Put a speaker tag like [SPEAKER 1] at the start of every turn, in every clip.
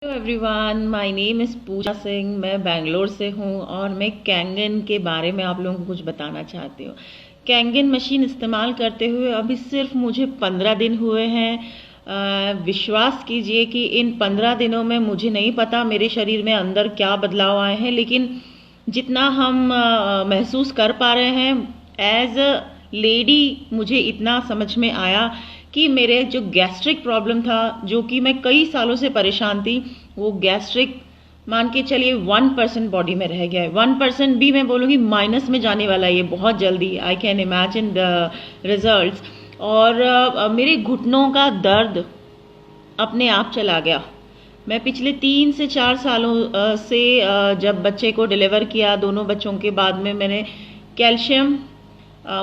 [SPEAKER 1] Hello everyone, my name is Pooja Singh. मैं बेंगलोर से हूँ और मैं कैंगन के बारे में आप लोगों को कुछ बताना चाहती हूँ। कैंगन मशीन इस्तेमाल करते हुए अभी सिर्फ मुझे 15 दिन हुए हैं। विश्वास कीजिए कि इन 15 दिनों में मुझे नहीं पता मेरे शरीर में अंदर क्या बदलाव आए हैं, लेकिन जितना हम महसूस कर पा रहे हैं एज अ लेडी, मुझे इतना समझ में आया कि मेरे जो गैस्ट्रिक प्रॉब्लम था, जो कि मैं कई सालों से परेशान थी, वो गैस्ट्रिक मान के चलिए 1% बॉडी में रह गया है। 1% भी मैं बोलूँगी माइनस में जाने वाला है ये बहुत जल्दी। I can imagine the results. और मेरे घुटनों का दर्द अपने आप चला गया। मैं पिछले 3 से 4 सालों से जब बच्चे को डिलीवर किया, दोनों बच्चों के बाद में मैंने कैल्शियम,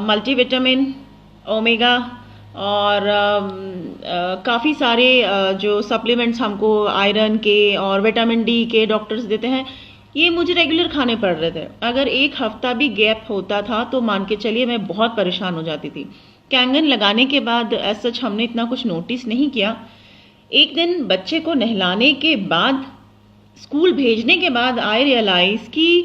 [SPEAKER 1] मल्टीविटामिन, ओमेगा और काफ़ी सारे जो सप्लीमेंट्स हमको आयरन के और विटामिन डी के डॉक्टर्स देते हैं, ये मुझे रेगुलर खाने पड़ रहे थे। अगर एक हफ्ता भी गैप होता था तो मान के चलिए मैं बहुत परेशान हो जाती थी। कैंगन लगाने के बाद एज सच हमने इतना कुछ नोटिस नहीं किया। एक दिन बच्चे को नहलाने के बाद, स्कूल भेजने के बाद आई रियलाइज कि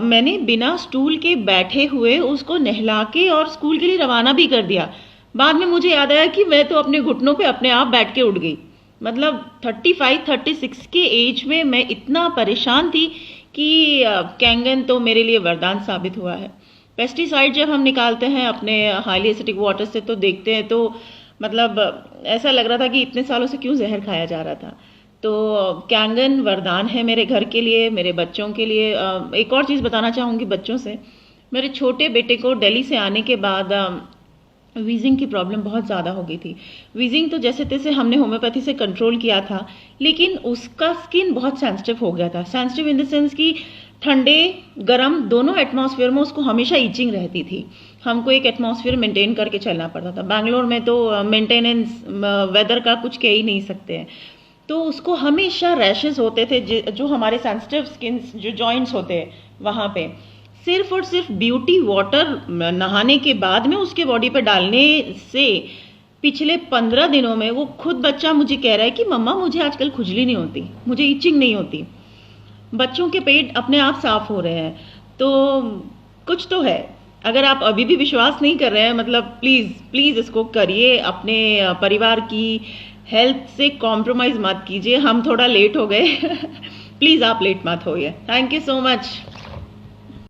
[SPEAKER 1] मैंने बिना स्टूल के बैठे हुए उसको नहला के और स्कूल के लिए रवाना भी कर दिया। बाद में मुझे याद आया कि मैं तो अपने घुटनों पे अपने आप बैठ के उठ गई। मतलब 35-36 के एज में मैं इतना परेशान थी कि कैंगन तो मेरे लिए वरदान साबित हुआ है। पेस्टिसाइड जब हम निकालते हैं अपने हाईली एसिडिक वाटर से तो देखते हैं तो मतलब ऐसा लग रहा था कि इतने सालों से क्यों जहर खाया जा रहा था। तो कैंगन वरदान है मेरे घर के लिए, मेरे बच्चों के लिए। एक और चीज़ बताना चाहूँगी बच्चों से। मेरे छोटे बेटे को दिल्ली से आने के बाद वीजिंग की प्रॉब्लम बहुत ज़्यादा हो गई थी। वीजिंग तो जैसे तैसे हमने होम्योपैथी से कंट्रोल किया था, लेकिन उसका स्किन बहुत सेंसिटिव हो गया था। सेंसिटिव इन द सेंस कि ठंडे गर्म दोनों एटमॉस्फेयर में उसको हमेशा ईचिंग रहती थी। हमको एक एटमॉस्फेयर मेंटेन करके चलना पड़ता था। बैंगलोर में तो मेंटेनेंस वेदर का कुछ कह ही नहीं सकते हैं। तो उसको हमेशा रैशेस होते थे, जो हमारे सेंसिटिव स्किन जो जॉइंट्स होते हैं वहाँ पे। सिर्फ और सिर्फ ब्यूटी वाटर नहाने के बाद में उसके बॉडी पर डालने से पिछले 15 दिनों में वो खुद बच्चा मुझे कह रहा है कि मम्मा मुझे आजकल खुजली नहीं होती, मुझे इचिंग नहीं होती। बच्चों के पेट अपने आप साफ हो रहे हैं। तो कुछ तो है। अगर आप अभी भी विश्वास नहीं कर रहे हैं, मतलब प्लीज़ प्लीज़ इसको करिए। अपने परिवार की हेल्थ से कॉम्प्रोमाइज़ मत कीजिए। हम थोड़ा लेट हो गए प्लीज़ आप लेट मत होइए। Thank you so much.